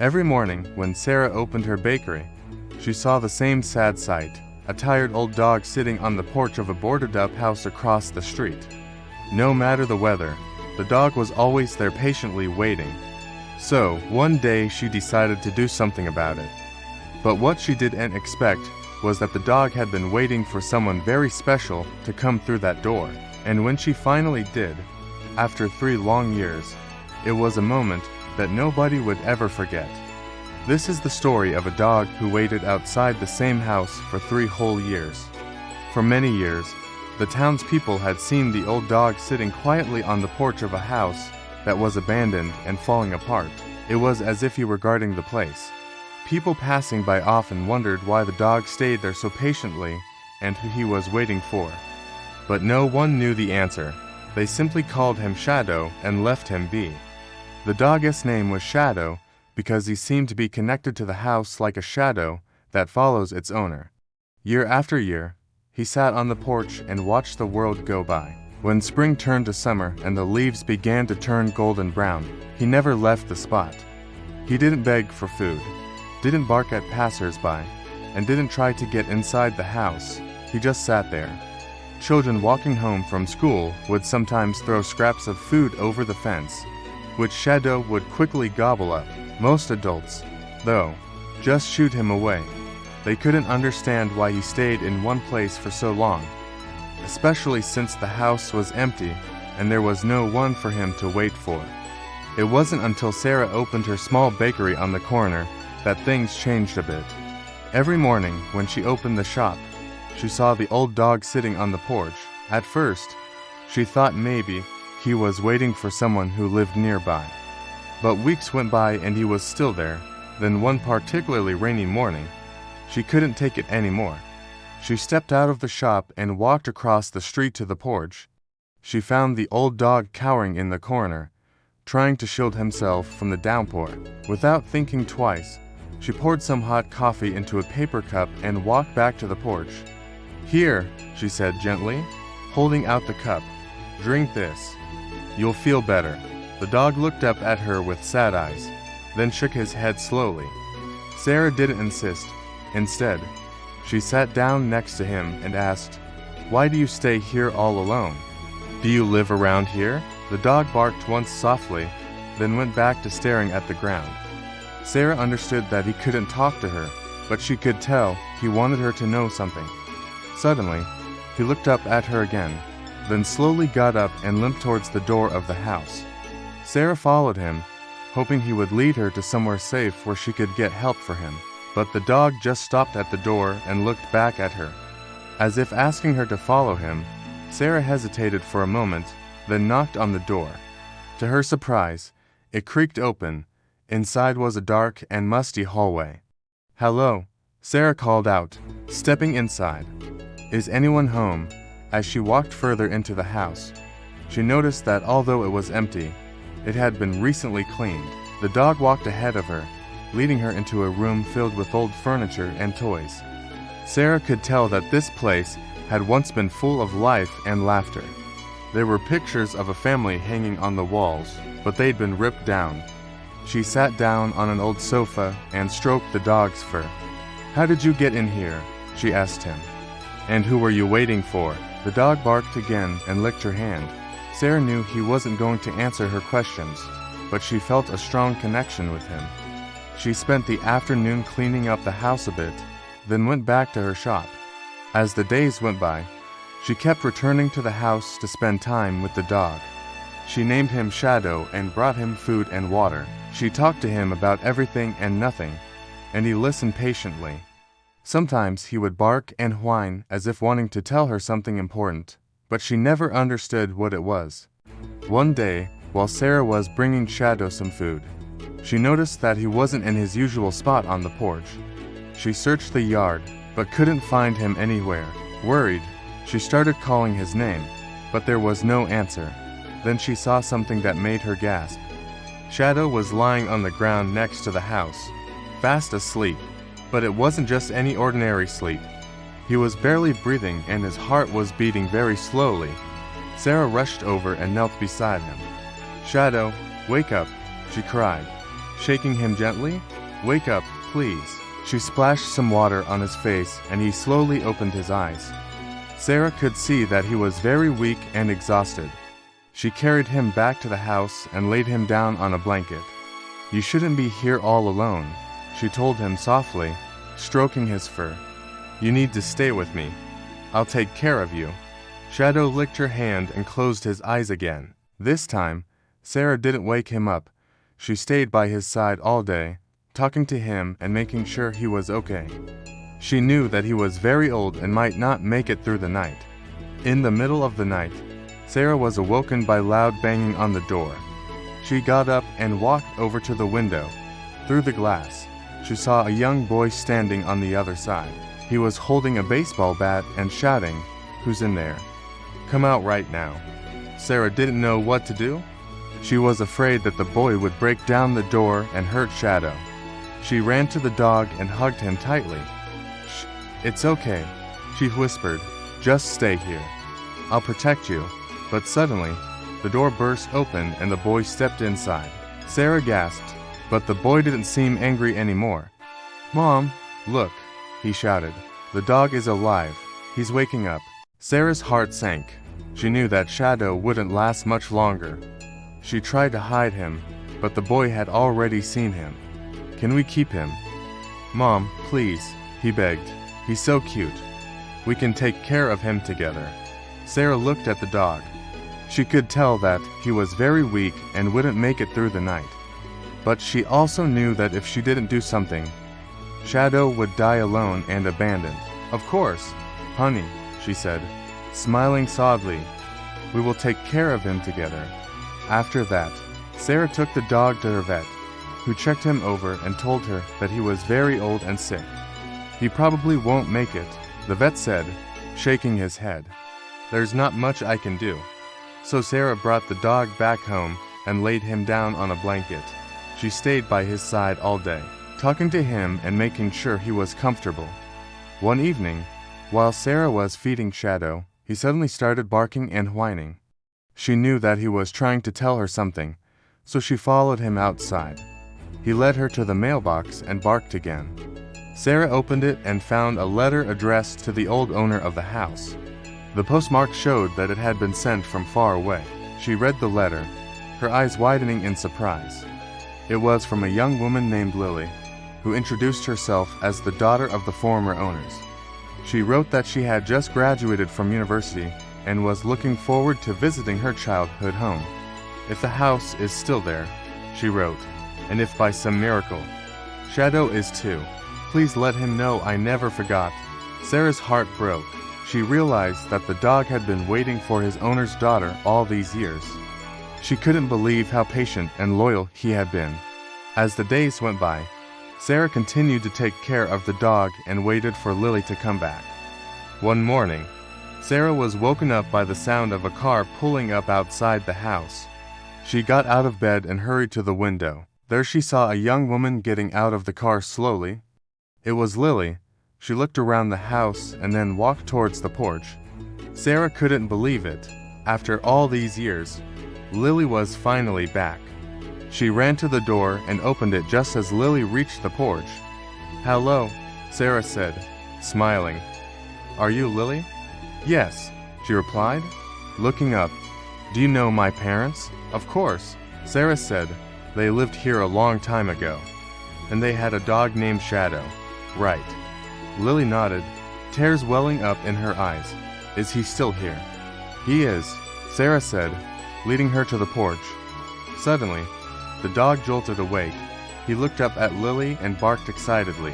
Every morning, when Sarah opened her bakery, she saw the same sad sight, a tired old dog sitting on the porch of a boarded-up house across the street. No matter the weather, the dog was always there patiently waiting. So, one day she decided to do something about it. But what she didn't expect was that the dog had been waiting for someone very special to come through that door. And when she finally did, after 3 long years, it was a moment that nobody would ever forget. This is the story of a dog who waited outside the same house for 3 whole years. For many years, the townspeople had seen the old dog sitting quietly on the porch of a house that was abandoned and falling apart. It was as if he were guarding the place. People passing by often wondered why the dog stayed there so patiently and who he was waiting for. But no one knew the answer. They simply called him Shadow and left him be. The dog's name was Shadow because he seemed to be connected to the house like a shadow that follows its owner. Year after year, he sat on the porch and watched the world go by. When spring turned to summer and the leaves began to turn golden brown, he never left the spot. He didn't beg for food, didn't bark at passers-by, and didn't try to get inside the house. He just sat there. Children walking home from school would sometimes throw scraps of food over the fence, which Shadow would quickly gobble up. Most adults, though, just shooed him away. They couldn't understand why he stayed in one place for so long, especially since the house was empty and there was no one for him to wait for. It wasn't until Sarah opened her small bakery on the corner that things changed a bit. Every morning when she opened the shop, she saw the old dog sitting on the porch. At first, she thought maybe he was waiting for someone who lived nearby. But weeks went by and he was still there. Then one particularly rainy morning, she couldn't take it anymore. She stepped out of the shop and walked across the street to the porch. She found the old dog cowering in the corner, trying to shield himself from the downpour. Without thinking twice, she poured some hot coffee into a paper cup and walked back to the porch. "Here," she said gently, holding out the cup. "Drink this. You'll feel better." The dog looked up at her with sad eyes, then shook his head slowly. Sarah didn't insist. Instead, she sat down next to him and asked, "Why do you stay here all alone? Do you live around here?" The dog barked once softly, then went back to staring at the ground. Sarah understood that he couldn't talk to her, but she could tell he wanted her to know something. Suddenly, he looked up at her again, then slowly got up and limped towards the door of the house. Sarah followed him, hoping he would lead her to somewhere safe where she could get help for him. But the dog just stopped at the door and looked back at her. As if asking her to follow him, Sarah hesitated for a moment, then knocked on the door. To her surprise, it creaked open. Inside was a dark and musty hallway. "Hello," Sarah called out, stepping inside. "Is anyone home?" As she walked further into the house, she noticed that although it was empty, it had been recently cleaned. The dog walked ahead of her, leading her into a room filled with old furniture and toys. Sarah could tell that this place had once been full of life and laughter. There were pictures of a family hanging on the walls, but they'd been ripped down. She sat down on an old sofa and stroked the dog's fur. "How did you get in here?" she asked him. "And who were you waiting for?" The dog barked again and licked her hand. Sarah knew he wasn't going to answer her questions, but she felt a strong connection with him. She spent the afternoon cleaning up the house a bit, then went back to her shop. As the days went by, she kept returning to the house to spend time with the dog. She named him Shadow and brought him food and water. She talked to him about everything and nothing, and he listened patiently. Sometimes he would bark and whine as if wanting to tell her something important, but she never understood what it was. One day, while Sarah was bringing Shadow some food, she noticed that he wasn't in his usual spot on the porch. She searched the yard, but couldn't find him anywhere. Worried, she started calling his name, but there was no answer. Then she saw something that made her gasp. Shadow was lying on the ground next to the house, fast asleep. But it wasn't just any ordinary sleep. He was barely breathing and his heart was beating very slowly. Sarah rushed over and knelt beside him. "Shadow, wake up," she cried. shaking him gently. "Wake up, please." She splashed some water on his face and he slowly opened his eyes. Sarah could see that he was very weak and exhausted. She carried him back to the house and laid him down on a blanket. "You shouldn't be here all alone," she told him softly, stroking his fur. "You need to stay with me. I'll take care of you." Shadow licked her hand and closed his eyes again. This time, Sarah didn't wake him up. She stayed by his side all day, talking to him and making sure he was okay. She knew that he was very old and might not make it through the night. In the middle of the night, Sarah was awoken by loud banging on the door. She got up and walked over to the window. Through the glass, she saw a young boy standing on the other side. He was holding a baseball bat and shouting, "Who's in there? Come out right now." Sarah didn't know what to do. She was afraid that the boy would break down the door and hurt Shadow. She ran to the dog and hugged him tightly. "Shh, it's okay," she whispered. "Just stay here. I'll protect you." But suddenly, the door burst open and the boy stepped inside. Sarah gasped, but the boy didn't seem angry anymore. "Mom, look," he shouted. "The dog is alive. He's waking up." Sarah's heart sank. She knew that Shadow wouldn't last much longer. She tried to hide him, but the boy had already seen him. "Can we keep him?" "Mom, please," he begged. "He's so cute. We can take care of him together." Sarah looked at the dog. She could tell that he was very weak and wouldn't make it through the night. But she also knew that if she didn't do something, Shadow would die alone and abandoned. "Of course, honey," she said, smiling sadly. "We will take care of him together." After that, Sarah took the dog to her vet, who checked him over and told her that he was very old and sick. "He probably won't make it," the vet said, shaking his head. "There's not much I can do." So Sarah brought the dog back home and laid him down on a blanket. She stayed by his side all day, talking to him and making sure he was comfortable. One evening, while Sarah was feeding Shadow, he suddenly started barking and whining. She knew that he was trying to tell her something, so she followed him outside. He led her to the mailbox and barked again. Sarah opened it and found a letter addressed to the old owner of the house. The postmark showed that it had been sent from far away. She read the letter, her eyes widening in surprise. It was from a young woman named Lily, who introduced herself as the daughter of the former owners. She wrote that she had just graduated from university and was looking forward to visiting her childhood home. "If the house is still there," she wrote, "and if by some miracle Shadow is too, please let him know I never forgot." Sarah's heart broke. She realized that the dog had been waiting for his owner's daughter all these years. She couldn't believe how patient and loyal he had been. As the days went by, Sarah continued to take care of the dog and waited for Lily to come back. One morning, Sarah was woken up by the sound of a car pulling up outside the house. She got out of bed and hurried to the window. There she saw a young woman getting out of the car slowly. It was Lily. She looked around the house and then walked towards the porch. Sarah couldn't believe it. After all these years, Lily was finally back. She ran to the door and opened it just as Lily reached the porch. "Hello," Sarah said, smiling. "Are you Lily?" "Yes," she replied, looking up. "Do you know my parents?" "Of course," Sarah said. "They lived here a long time ago. And they had a dog named Shadow." "Right." Lily nodded, tears welling up in her eyes. "Is he still here?" "He is," Sarah said, leading her to the porch. Suddenly, the dog jolted awake. He looked up at Lily and barked excitedly.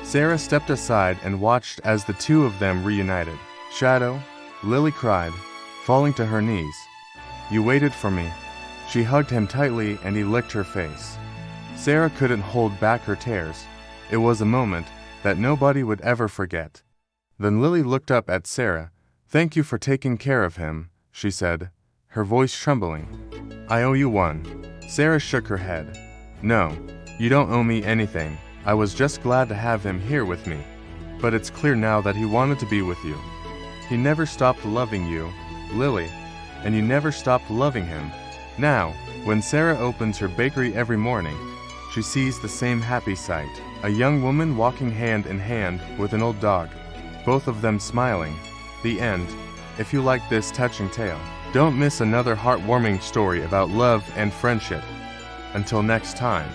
Sarah stepped aside and watched as the two of them reunited. "Shadow," Lily cried, falling to her knees. "You waited for me." She hugged him tightly and he licked her face. Sarah couldn't hold back her tears. It was a moment that nobody would ever forget. Then Lily looked up at Sarah. "Thank you for taking care of him," she said, her voice trembling. "I owe you one." Sarah shook her head. "No, you don't owe me anything. I was just glad to have him here with me. But it's clear now that he wanted to be with you. He never stopped loving you, Lily, and you never stopped loving him." Now, when Sarah opens her bakery every morning, she sees the same happy sight. A young woman walking hand in hand with an old dog, both of them smiling. The end. If you like this touching tale, don't miss another heartwarming story about love and friendship. Until next time.